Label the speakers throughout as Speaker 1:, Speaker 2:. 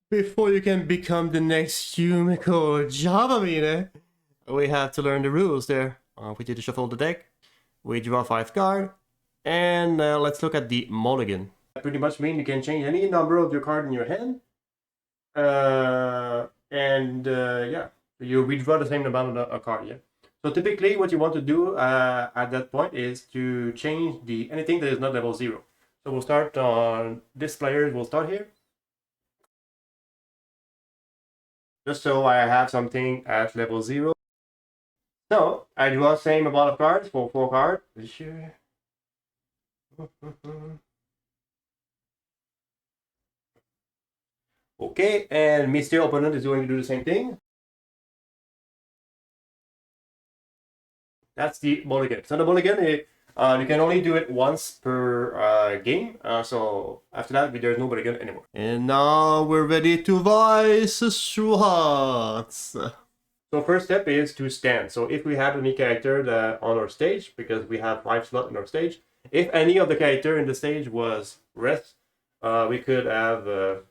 Speaker 1: Before you can become the next Yumiko Javamine, we have to learn the rules there. We did shuffle the deck, we draw 5 cards, and let's look at the mulligan. That pretty much means you can change any number of your card in your hand, yeah, you withdraw the same amount of a card, yeah. So typically what you want to do at that point is to change anything that is not level 0. So we'll start on this player, we'll start here. Just so I have something at level 0. So I draw the same amount of cards for 4 cards. Okay, and Mr. Opponent is going to do the same thing. That's the mulligan. So the mulligan, you can only do it once per game. So after that, there's no mulligan anymore. And now we're ready to Weiss Schwarz. So first step is to stand. So if we have any character that on our stage, because we have 5 slots in our stage, if any of the character in the stage was rest, we could have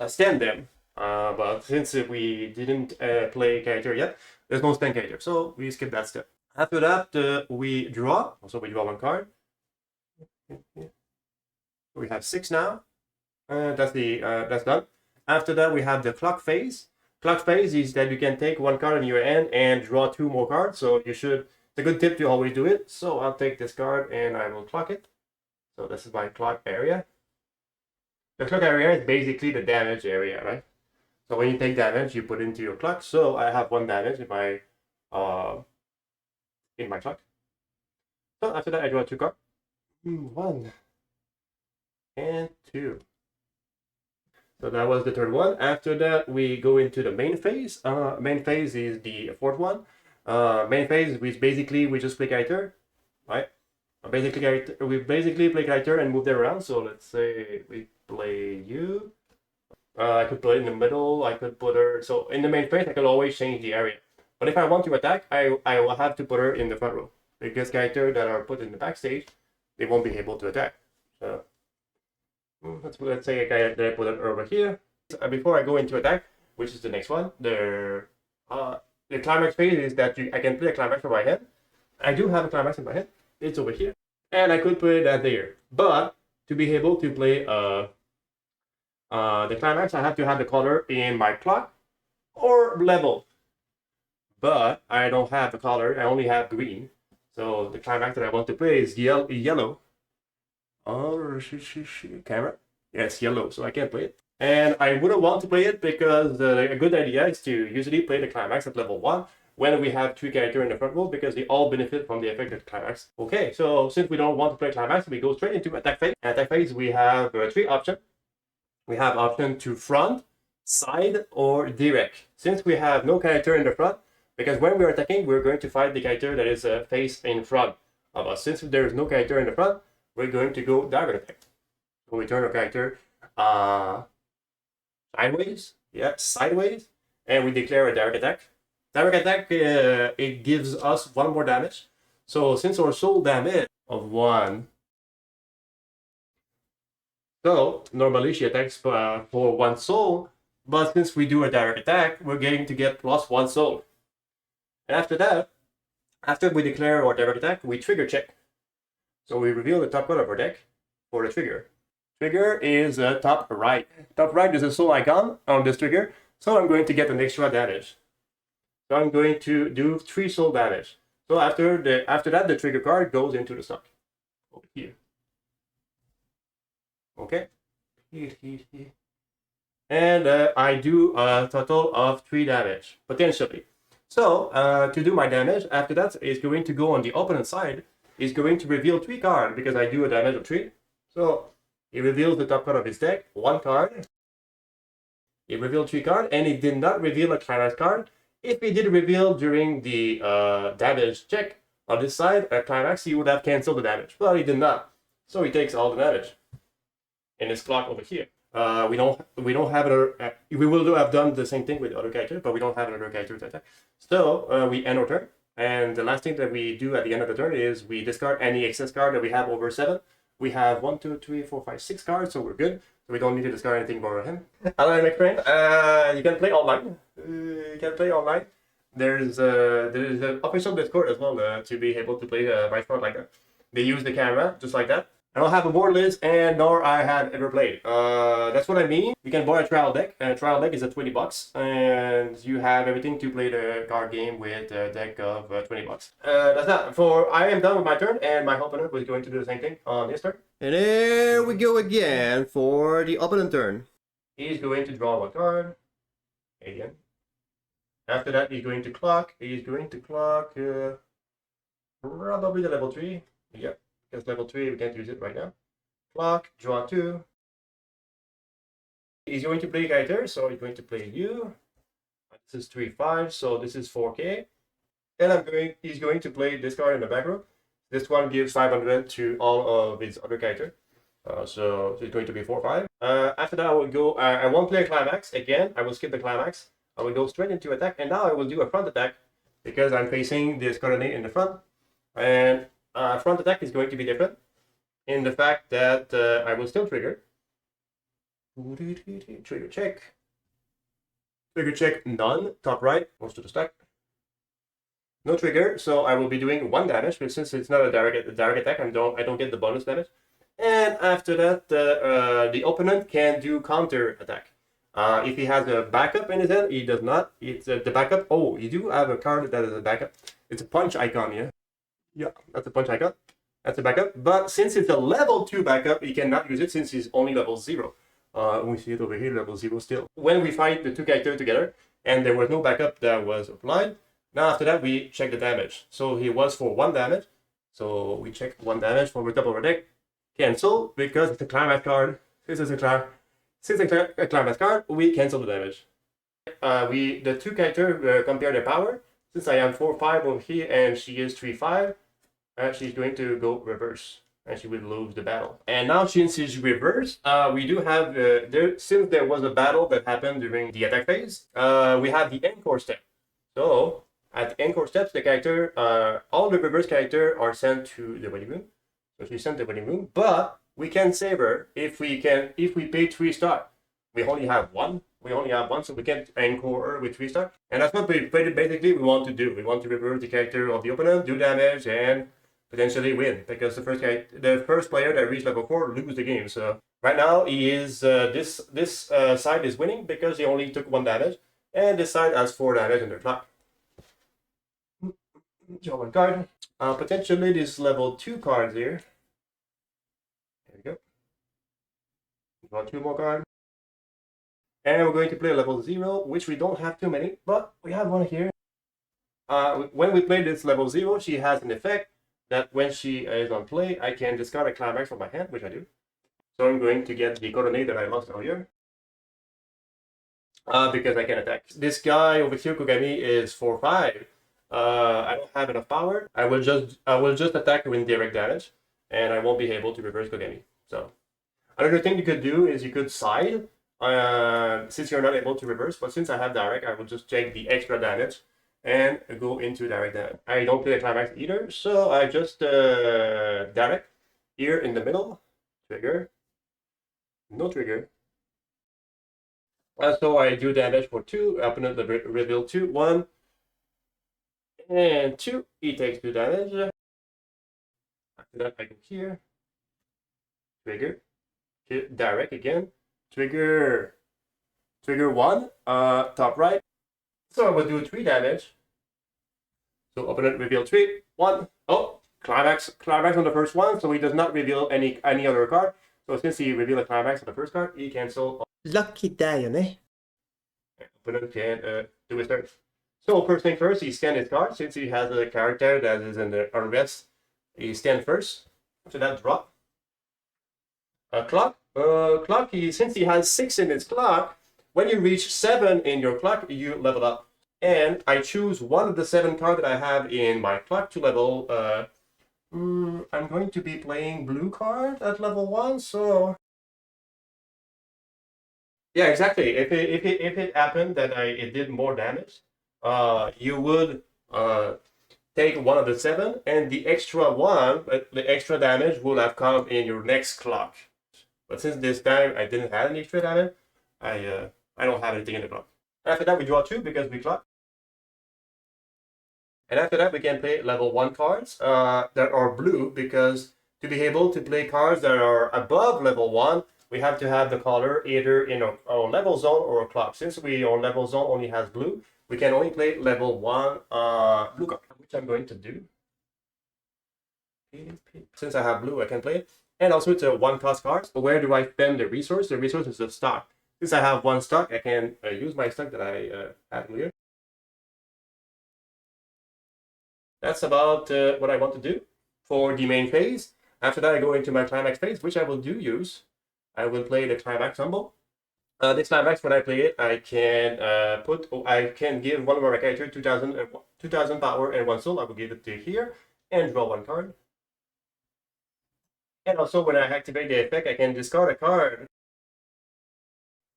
Speaker 1: stand them. But since we didn't play character yet, there's no stand character. So we skip that step. After that, we draw. So we draw 1 card. We have 6 now. That's done. After that, we have the clock phase. Clock phase is that you can take 1 card in your hand and draw 2 more cards. So you should. It's a good tip to always do it. So I'll take this card and I will clock it. So this is my clock area. The clock area is basically the damage area, right? So when you take damage, you put into your clock. So I have 1 damage in my clock. So after that, I draw 2 cards. 1 and 2. So that was the 3rd one. After that, we go into the main phase. Main phase is the 4th one. Main phase, which basically we just play character, right? We basically play character and move them around. So let's say we play you. I could put it in the middle. I could put her. So in the main phase, I could always change the area. But if I want to attack, I will have to put her in the front row. Because characters that are put in the backstage, they won't be able to attack. So let's say a guy that I put it over here. Before I go into attack, which is the next one, the climax phase is that I can play a climax from my hand. I do have a climax in my hand. It's over here, and I could play that there. But to be able to play the climax, I have to have the color in my clock or level. But I don't have the color. I only have green. So the climax that I want to play is yellow. Oh, camera. Yeah, it's yellow, so I can't play it. And I wouldn't want to play it because a good idea is to usually play the climax at level 1 when we have 3 characters in the front row because they all benefit from the effect of the climax. Okay, so since we don't want to play climax, we go straight into attack phase. Attack phase, we have 3 options. We have option to front, side, or direct. Since we have no character in the front, because when we're attacking, we're going to fight the character that is face in front of us. Since there is no character in the front, we're going to go direct attack. So we turn our character sideways, and we declare a direct attack. Direct attack, it gives us 1 more damage. So since our soul damage of 1, so normally she attacks for 1 soul, but since we do a direct attack, we're going to get plus 1 soul. And after that, after we declare our direct attack, we trigger check. So we reveal the top card of our deck for the trigger. Trigger is top right. Top right is a soul icon on this trigger, so I'm going to get an extra damage. So I'm going to do 3 soul damage. So after that, the trigger card goes into the stock over here. Okay. And I do a total of 3 damage potentially. So to do my damage, after that is going to go on the opponent side. Is going to reveal 3 cards because I do a damage of 3. So he reveals the top card of his deck, 1 card. He revealed 3 cards, and he did not reveal a climax card. If he did reveal during the damage check on this side a climax, he would have canceled the damage, but he did not. So he takes all the damage in his clock over here. We don't have another. We will have done the same thing with the other character, but we don't have another character to attack. So we end our turn. And the last thing that we do at the end of the turn is we discard any excess card that we have over 7. We have 1, 2, 3, 4, 5, 6 cards, so we're good. So we don't need to discard anything for him. Hello, my friend. You can play online. There's an official Discord as well to be able to play Weiss Schwarz like that. They use the camera just like that. I don't have a board list, and nor I have ever played. That's what I mean. You can buy a trial deck. A trial deck is at $20, and you have everything to play the card game with a deck of $20. That's that. I am done with my turn, and my opponent was going to do the same thing on his turn. And there we go again for the opponent turn. He's going to draw one card again. After that, he's going to clock. Probably the level 3. Yep. Because level 3, we can't use it right now. Clock, draw 2. He's going to play a character, so he's going to play you. This is 3/5, so this is 4K. And he's going to play this card in the back row. This one gives 500 to all of his other characters. So it's going to be 4/5. After that, I will go. I won't play a climax again. I will skip the climax. I will go straight into attack, and now I will do a front attack because I'm facing this coordinate in the front. And front attack is going to be different in the fact that I will still trigger. Trigger check. Trigger check none. Top right. Most of the stack. No trigger, so I will be doing 1 damage, but since it's not a direct attack, I don't get the bonus damage. And after that, the opponent can do counter attack. If he has a backup in his hand, he does not. It's the backup. Oh, you do have a card that is a backup. It's a punch icon, yeah. Yeah, that's a punch icon. That's a backup. But since it's a level 2 backup, he cannot use it since he's only level 0. We see it over here, level 0 still. When we fight the 2 characters together, and there was no backup that was applied, now after that, we check the damage. So he was for 1 damage. So we check 1 damage from the top of our deck. Cancel, because it's a climax card. Since it's a climax card, we cancel the damage. The 2 characters compare their power. Since I am 4/5 over here and she is 3/5, she's going to go reverse. And she will lose the battle. And now since she's reversed, we do have, since there was a battle that happened during the attack phase, we have the encore step. So at the encore steps, the character, all the reverse characters are sent to the waiting room. So she's sent to the waiting room, but we can save her if we pay 3 stars. We only have one, so we can encore her with 3 stars. And that's what basically we want to do. We want to reverse the character of the opponent, do damage, and potentially win, because the first player that reached level 4 lose the game. So right now he is this side is winning because he only took 1 damage, and this side has 4 damage in their clock. Draw 1 card. Potentially this level 2 cards here. There we go. Draw 2 more cards. And we're going to play a level 0, which we don't have too many, but we have one here. When we play this level 0, she has an effect that when she is on play, I can discard a climax from my hand, which I do. So I'm going to get the coordinate that I lost earlier. Because I can attack. This guy over here, Kogami, is 4/5. I don't have enough power. I will just attack with direct damage, and I won't be able to reverse Kogami. So another thing you could do is you could side, since you're not able to reverse. But since I have direct, I will just take the extra damage and go into direct damage. I don't play a climax either, so I just direct here in the middle. Trigger. No trigger. So I do damage for 2. Opponent reveal 2, 1. And 2, he takes 2 damage. After that, I go here. Trigger. Direct again. Trigger 1. Top right. So I will do 3 damage. So opponent reveal 3, 1. Oh, climax on the first one. So he does not reveal any other card. So since he revealed a climax on the first card, he cancels. Lucky day, eh? Opponent can do his turn. So first thing first, he scans his card. Since he has a character that is in the armrest, he scans first. After that, drop. Clock. Since he has 6 in his clock, when you reach 7 in your clock, you level up. And I choose one of the 7 cards that I have in my clock to level. I'm going to be playing blue card at level 1, so. Yeah, exactly. If it happened that it did more damage, you would take one of the 7, and the extra one, the extra damage will have come in your next clock. But since this time I didn't have any straight diamond, I don't have anything in the clock. After that we draw 2 because we clock. And after that we can play level 1 cards that are blue, because to be able to play cards that are above level 1, we have to have the color either in our level zone or a clock. Since our level zone only has blue, we can only play level 1 blue card, which I'm going to do. Since I have blue, I can play it. And also it's a 1-cost card. So where do I spend the resource? The resource is the stock. Since I have 1 stock, I can use my stock that I had earlier. That's about what I want to do for the main phase. After that, I go into my climax phase, which I will use. I will play the climax symbol. This climax, when I play it, I can give one of my characters 2000 power and 1 soul. I will give it to here and draw 1 card. And also, when I activate the effect, I can discard a card.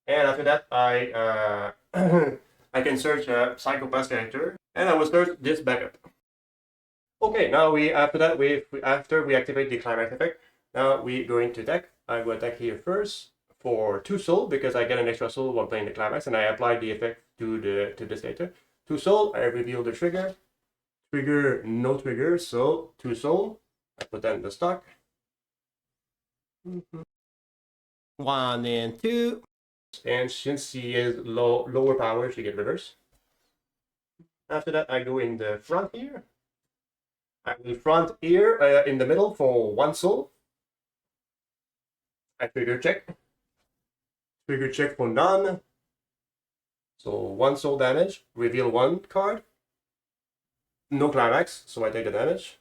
Speaker 1: And after that, I I can search a psychopath character, and I will search this backup. Okay, now after we activate the climax effect, now we go into attack. I will attack here first for 2 soul because I get an extra soul while playing the climax, and I apply the effect to this character. 2 soul, I reveal the trigger. Trigger, no trigger, so 2 soul. I put that in the stock. 1 and 2. And since she is lower power, she gets reverse. After that, I go in the front here. I will front here in the middle for 1 soul. I trigger check. Trigger check for none. So 1 soul damage. Reveal 1 card. No climax, so I take the damage.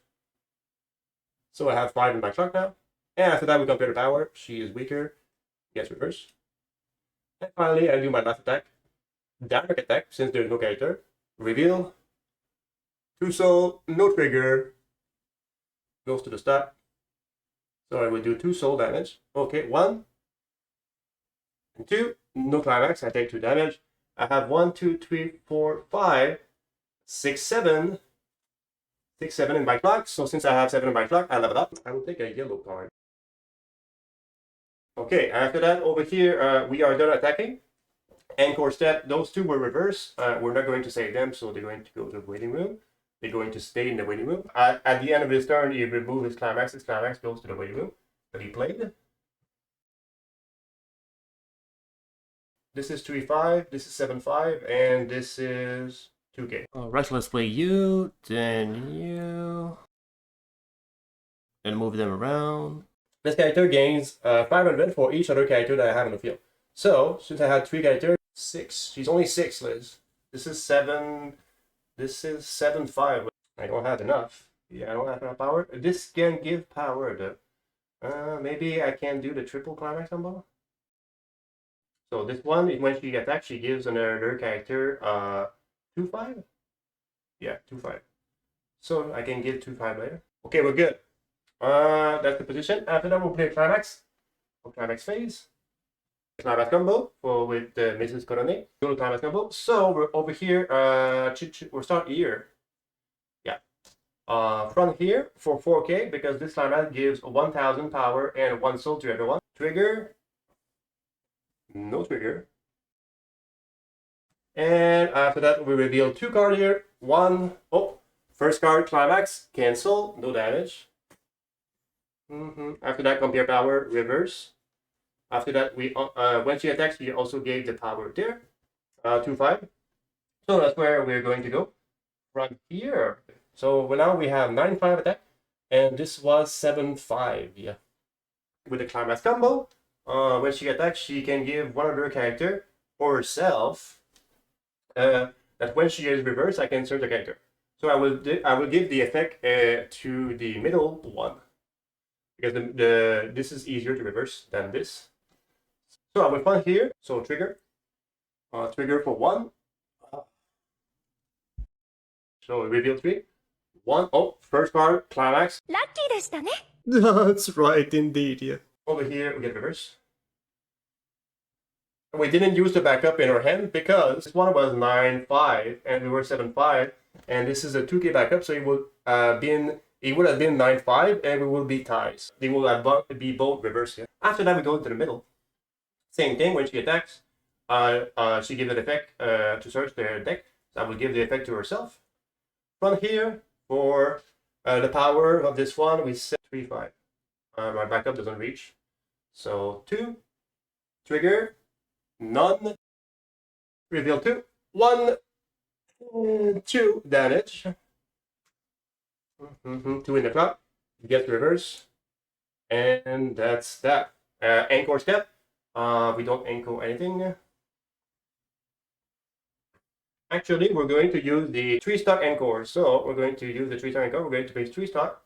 Speaker 1: So I have 5 in my truck now. And after that, we compare the power. She is weaker. Gets reverse. And finally, I do my last attack. Direct attack, since there's no character. Reveal. 2 soul, no trigger. Goes to the stack. So I will do 2 soul damage. Okay, 1 and 2. No climax. I take 2 damage. I have 1, 2, 3, 4, 5, 6, 7. 6, 7 in my clock. So since I have 7 in my clock, I level up. I will take a yellow card. Okay, after that, over here, we are done attacking. Encore step, those 2 were reversed. We're not going to save them, so they're going to go to the waiting room. They're going to stay in the waiting room. At the end of his turn, he removes his climax. His climax goes to the waiting room that he played. This is 3-5, this is 7-5, and this is 2K. Alright, let's play you, then you. And move them around. This character gains 500 for each other character that I have in the field. So, since I had 3 characters, 6. She's only 6, Liz. This is 7. This is 7-5. I don't have enough. Yeah, I don't have enough power. This can give power, though. Maybe I can do the triple climax combo. So this one, when she attacks, she gives another character 2-5. Yeah, 2-5. So I can give 2-5 later. Okay, we're good. That's the position. After that, we'll play climax. For climax phase. Climax combo with Mrs. Coronet. Go to climax combo. So we're over here. We'll start here. Yeah. Front here for 4K because this climax gives 1000 power and 1 soul to everyone. Trigger. No trigger. And after that, we reveal 2 cards here. 1. Oh, first card climax. Cancel. No damage. After that, compare power. Reverse. After that, when she attacks, we also gave the power there, 2-5. So that's where we're going to go from here. So now we have 9-5 attack, and this was 7-5. Yeah. With the climax combo, when she attacks, she can give one other character or herself. That when she is reversed, I can search the character. So I will give the effect to the middle one because this is easier to reverse than this. So I will find here. So trigger. Trigger for 1. So reveal 3. 1. Oh, first card, climax.
Speaker 2: Lucky でしたね.
Speaker 1: That's right, indeed. Yeah. Over here, we get reverse. We didn't use the backup in our hand because this one was 9-5 and we were 7-5. And this is a 2K backup, so it would been it would have been 9-5, and we will be ties. They will be both reversed here. After that, we go into the middle. Same thing, when she attacks, she gives an effect to search their deck. So I will give the effect to herself. From here, for the power of this one, we set 3-5. My backup doesn't reach. So 2, trigger, none, reveal 2, 1, 2 damage. 2 in the clock, get reverse, and that's that. Anchor step. We don't anchor anything. Actually, we're going to use the 3-stock anchor. So we're going to use the 3-stock anchor. We're going to pay 3-stock,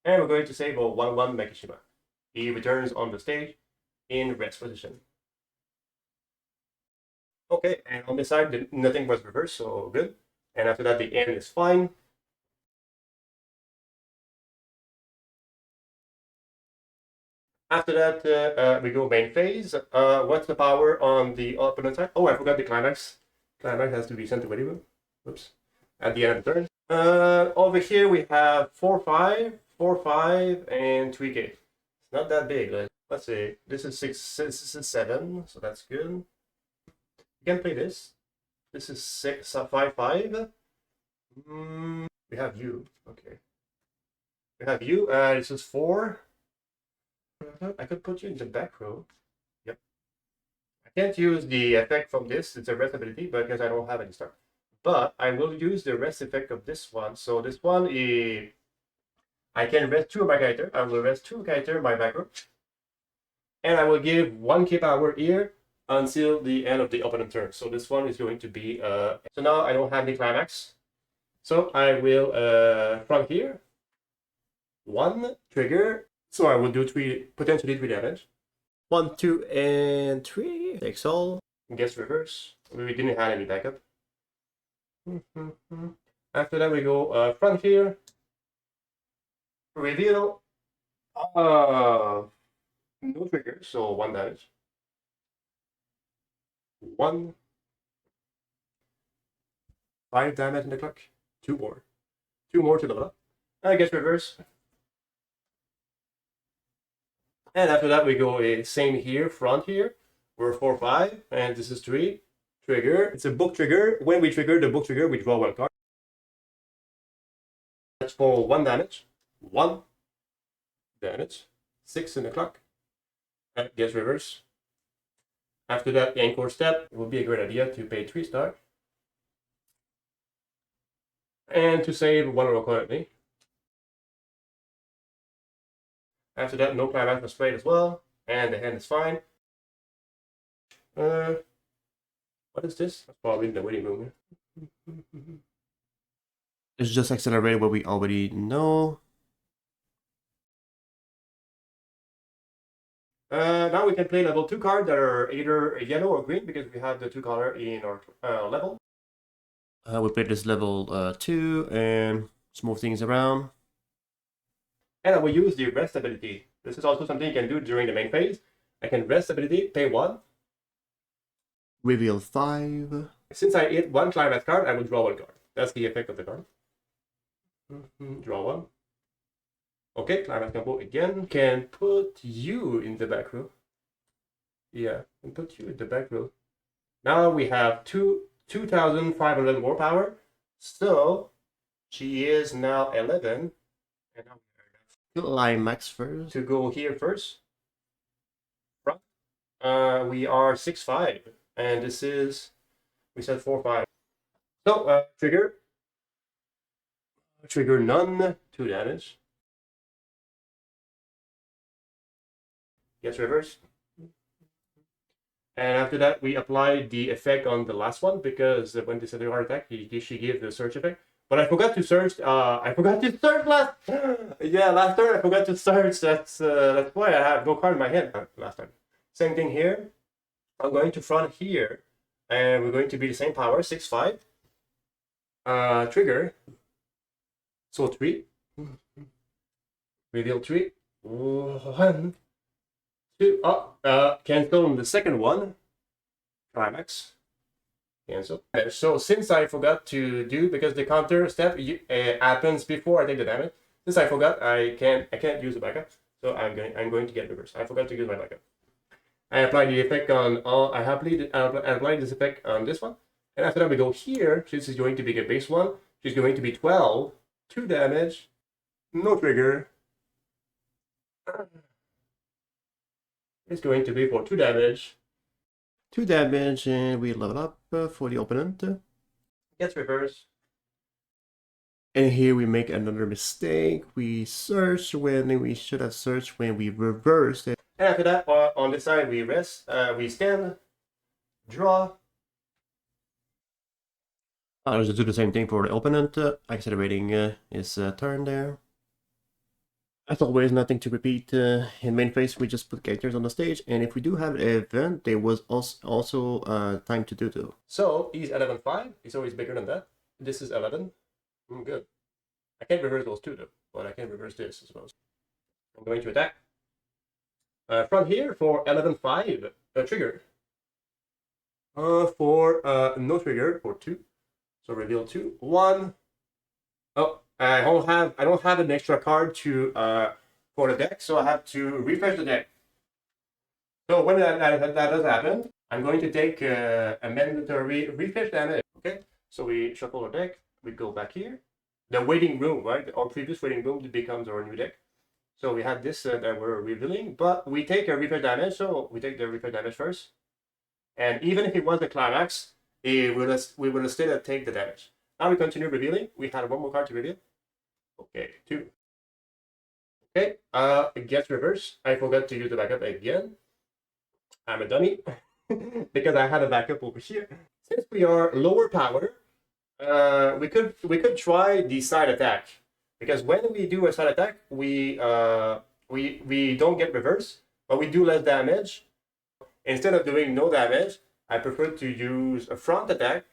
Speaker 1: and we're going to save a 1/1 Makishima. He returns on the stage in rest position. Okay, and on this side, nothing was reversed, so good. And after that, the end is fine. After that, we go main phase. What's the power on the opponent side? Oh, I forgot the climax. Climax has to be sent to Weibo. Oops. At the end of the turn. Over here we have 4-5, 4-5, and 3K. It's not that big. Let's see. This is 6. This is 7, so that's good. You can play this. This is 6, 5-5. We have you. Okay. We have you. This is 4. I could put you in the back row. Yep. I can't use the effect from this. It's a rest ability because I don't have any start. But I will use the rest effect of this one. So this one is I can rest 2 of my character. I will rest 2 character in my back row. And I will give 1k power here until the end of the opponent turn. So this one is going to be so now I don't have the climax. So I will from here 1 trigger. So I will do potentially 3 damage. 1, 2, and 3. Takes all. Gets reverse. We didn't have any backup. After that, we go front here. Reveal. No trigger, so 1 damage. 1. 5 damage in the clock. 2 more. 2 more to the left. I guess reverse. And after that, we go same here, front here. We're 4-5, and this is 3. Trigger. It's a book trigger. When we trigger the book trigger, we draw 1 card. That's for 1 damage. 1 damage. 6 in the clock. That gets reverse. After that, the anchor step. It would be a great idea to pay 3-stock. And to save 1 roll currently. After that, no climax was played as well, and the hand is fine. What is this? That's probably in the waiting room here. It's just accelerated what we already know. Now we can play level 2 cards that are either yellow or green because we have the 2 color in our level. We play this level 2 and smooth things around. And I will use the rest ability. This is also something you can do during the main phase. I can rest ability, pay 1. Reveal 5. Since I hit 1 climax card, I will draw 1 card. That's the effect of the card. Draw 1. Okay, climax combo again. Can put you in the back row. Yeah, can put you in the back row. Now we have 2,500 more power. So she is now 11. And now climax first. To go here first. Front. We are 6-5. And this is, we said 4-5. So, trigger. Trigger none. 2 damage. Yes, reverse. And after that, we apply the effect on the last one because when this is a heart attack, she gave the search effect. But I forgot to search. I forgot to search last. Yeah, last turn I forgot to search. That's why I have no card in my hand last time. Same thing here. I'm going to front here, and we're going to be the same power, 6-5. Trigger. So 3. Reveal 3. 1, 2. Cancel on the second one. Climax. Cancel. So since I forgot to do, because the counter step happens before I take the damage, Since I forgot, I can't use the backup, so I'm going to get reverse. I forgot to use my backup. I applied the effect on all. I applied this effect on this one, and after that we go here. This is going to be the base one. She's going to be 12, 2 damage, no trigger. It's going to be for 2 damage. 2 damage, and we level up for the opponent. Gets reverse. And here we make another mistake. We search when we should have searched when we reversed it. And after that, on this side, we rest, we stand, draw. I'll just do the same thing for the opponent. Accelerating his turn there. As always, nothing to repeat. In main phase, we just put characters on the stage, and if we do have an event, there was also time to do too. So he's 11-5. He's always bigger than that. This is 11. Good. I can't reverse those two though, but I can reverse this as well. I'm going to attack. From here for 11-5, trigger. For no trigger for 2. So reveal 2. 1. Oh, I don't have an extra card to for the deck, so I have to refresh the deck. So when that does happen, I'm going to take a mandatory refresh damage. Okay, so we shuffle our deck. We go back here. The waiting room, right? Our previous waiting room becomes our new deck. So we have this that we're revealing, but we take a refresh damage. So we take the refresh damage first, and even if it was the climax, we will still take the damage. Now we continue revealing. We had one more card to reveal. Okay, 2. Okay, it gets reversed. I forgot to use the backup again. I'm a dummy because I had a backup over here. Since we are lower power, we could try the side attack, because when we do a side attack, we don't get reverse, but we do less damage. Instead of doing no damage, I prefer to use a front attack,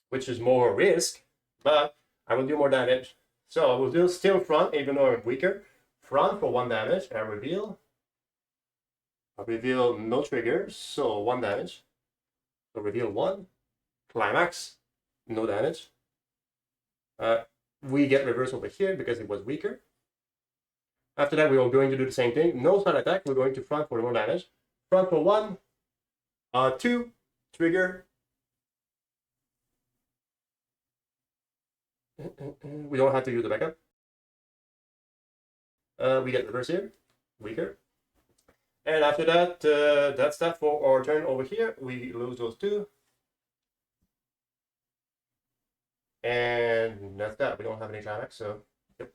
Speaker 1: which is more risk, but I will do more damage. So I will do still front, even though I'm weaker. Front for 1 damage, and I reveal no trigger, so 1 damage. So reveal 1, climax, no damage. We get reverse over here because it was weaker. After that, we are going to do the same thing. No side attack, we're going to front for 1 damage. Front for 1, 2, trigger. We don't have to use the backup. We get reverse here, weaker. And after that, that's that for our turn over here. We lose those 2. And that's that. We don't have any climax, so yep.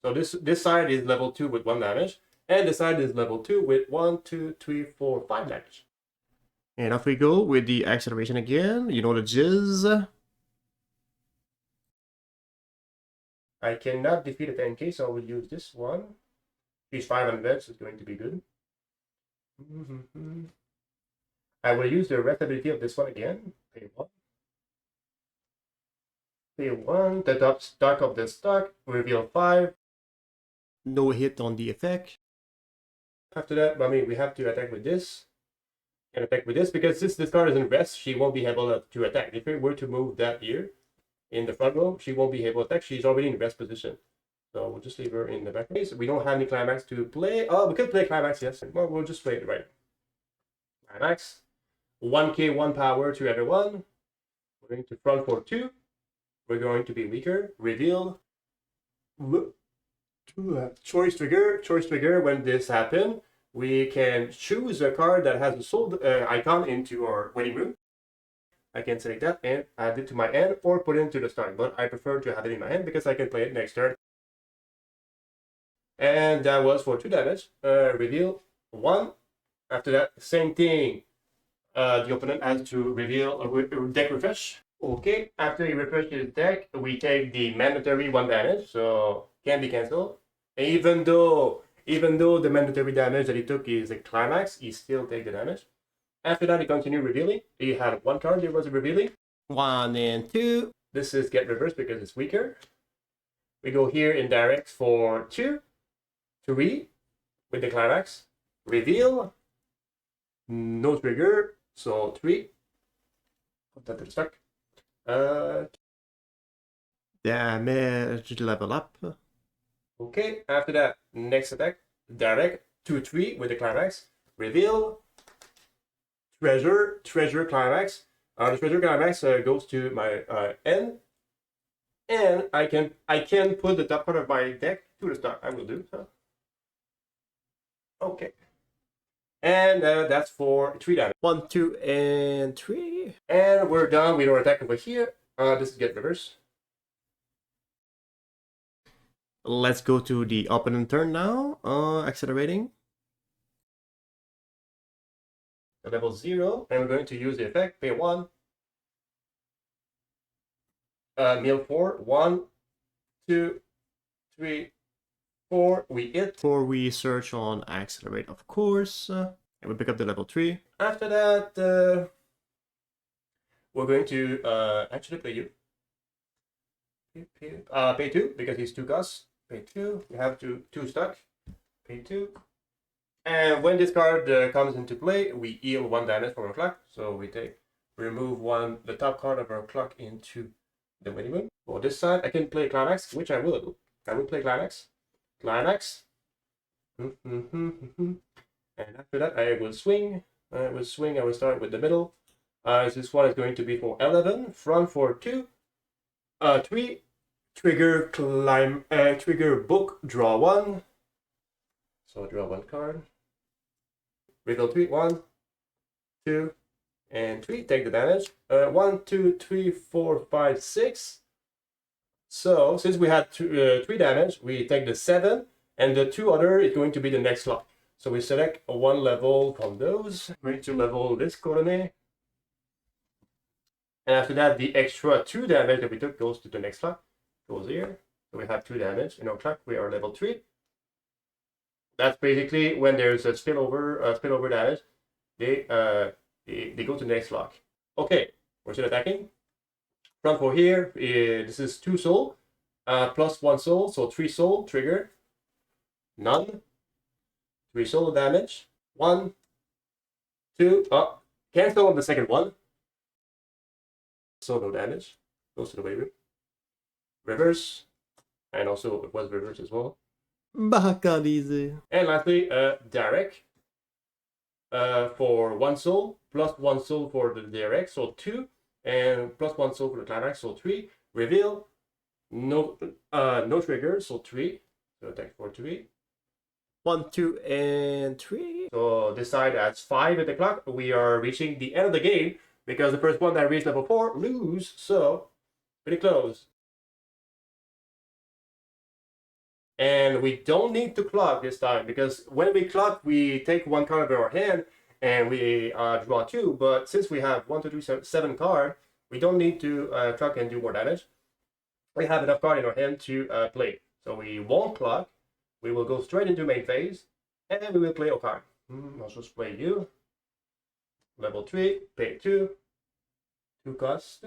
Speaker 1: So this side is level 2 with 1 damage, and this side is level 2 with 1, 2, 3, 4, 5 damage. And off we go with the acceleration again. You know the jizz. I cannot defeat a 10k, so I will use this one. These 5 undead, so it's going to be good. I will use the rest ability of this one again. Pay 1. Pay 1. The top stock of the stock. Reveal 5. No hit on the effect. After that, I mean, we have to attack with this. And attack with this, because since this card is in rest, she won't be able to attack. If we were to move that here in the front row, she won't be able to attack. She's already in rest position. So we'll just leave her in the back. So we don't have any climax to play. Oh, we could play climax, yes. Well, we'll just play it right. Climax. 1k, 1 power to everyone. We're going to front for 2. We're going to be weaker. Reveal. Choice trigger. Choice trigger. When this happens, we can choose a card that has a soul icon into our waiting room. I can select that and add it to my hand or put it into the start, but I prefer to have it in my hand because I can play it next turn. And that was for 2 damage. Reveal 1. After that, same thing. The opponent has to reveal a deck refresh. Okay, after he refreshes his deck, we take the mandatory 1 damage, so can be cancelled. Even though the mandatory damage that he took is a climax, he still takes the damage. After that, he continued revealing. He had 1 card that was revealing. 1 and 2. This is get reversed because it's weaker. We go here in direct for 2, 3 with the climax. Reveal. No trigger, so 3. Put that to the stack. Damage level up. Okay, after that, next attack, direct 2-3 with the climax. Reveal, treasure climax. The treasure climax goes to my end, and I can put the top part of my deck to the start. I will do so. Okay. And that's for 3 damage. 1, 2, and 3. And we're done with our attack over here. This is get reverse. Let's go to the opponent turn now. Accelerating. Level 0. And we're going to use the effect. Pay 1. Mill 4. 1, 2, 3, 4. We hit. 4 we search on accelerate, of course. And we pick up the level 3. After that, we're going to actually play you. Pay 2 because he's 2 costs. Pay 2. We have 2 stuck. Pay 2. And when this card comes into play, we heal 1 damage from our clock. So we remove the top card of our clock into the winning room. For this side, I can play Climax, which I will do. I will play Climax. Climax. And after that, I will swing. I will start with the middle. This one is going to be for 11. Front for 2. 3. Trigger book, draw 1. So draw 1 card. Reveal 3, 1, 2, and 3. Take the damage. 1, 2, 3, 4, 5, 6. So since we had 3 damage, we take the 7, and the 2 other is going to be the next slot. So we select 1 level from those. I'm going to level this colony. And after that, the extra 2 damage that we took goes to the next slot. Goes here. So we have 2 damage. In our clock, we are level 3. That's basically when there's a spillover damage, they go to the next lock. Okay, we're still attacking. Front for here, this is 2 soul, plus 1 soul, so 3 soul, trigger. None. 3 soul damage. 1, 2, cancel on the second one. So no damage. Goes to the way room. Reverse. And also it was reverse as well. Baka easy. And lastly, direct. For 1 soul, plus 1 soul for the direct, so 2, and plus 1 soul for the climax, so 3. Reveal, no trigger, so 3. So attack for 3. 1, 2, and 3. So this side adds 5 at the clock. We are reaching the end of the game because the first one that reached level 4 lose. So pretty close. And we don't need to clock this time because when we clock, we take 1 card of our hand and we draw 2. But since we have 1, 2, 3, 7 card, we don't need to clock and do more damage. We have enough card in our hand to play. So we won't clock. We will go straight into main phase and we will play a card. I'll just play you. Level 3, pay 2. 2 cost.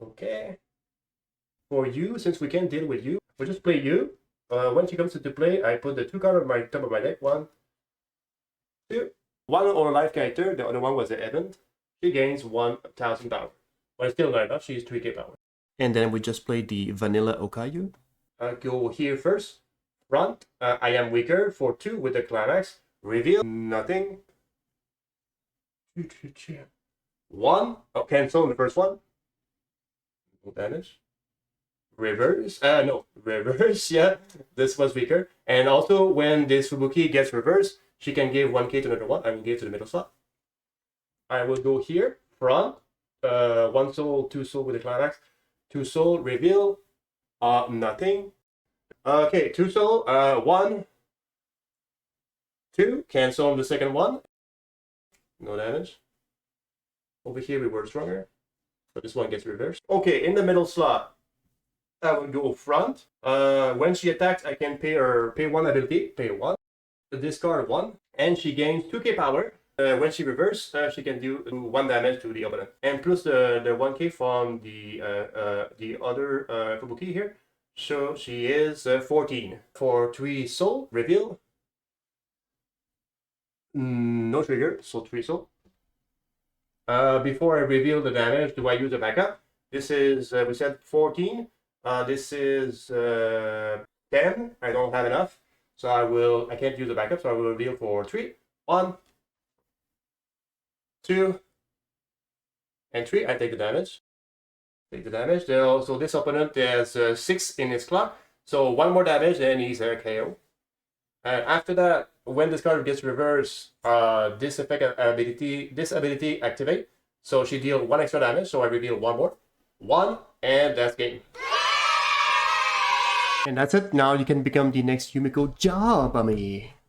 Speaker 1: Okay. For you, since we can't deal with you, we'll just play you. When she comes into play, I put the 2 cards on my top of my deck. 1, 2. 1 or life character, the other one was the event. She gains 1,000 power. But it's still not enough, she's 3k power. And then we just play the vanilla Okayu. Go here first. Front, I am weaker for 2 with the climax. Reveal, nothing. 1, cancel the first one. No damage. Reverse, reverse, yeah, this was weaker. And also when this Fubuki gets reversed, she can give 1k to another one. I will give to the middle slot. I will go here, front, 1 soul, 2 soul with the climax, 2 soul, reveal, nothing. Okay, 2 soul, 1, 2, cancel on the second one, no damage. Over here we were stronger, but this one gets reversed. Okay, in the middle slot, I will go front. When she attacks, I can pay 1 ability, pay 1, discard 1, and she gains 2k power. When she reverses, she can do 1 damage to the opponent, and plus the 1k from the other Fubuki here. So she is 14 for 3 soul. Reveal. No trigger, so 3 soul. Before I reveal the damage, do I use a backup? This is we said 14. This is 10. I don't have enough, so I can't use the backup, so I will reveal for 3. 1, 2, and 3. I take the damage. Take the damage. So this opponent has 6 in his clock, so 1 more damage, and he's a KO. And after that, when this card gets reversed, this ability activate. So she deals 1 extra damage, so I reveal 1 more. 1, and that's game. And that's it. Now you can become the next Yumiko Jabami.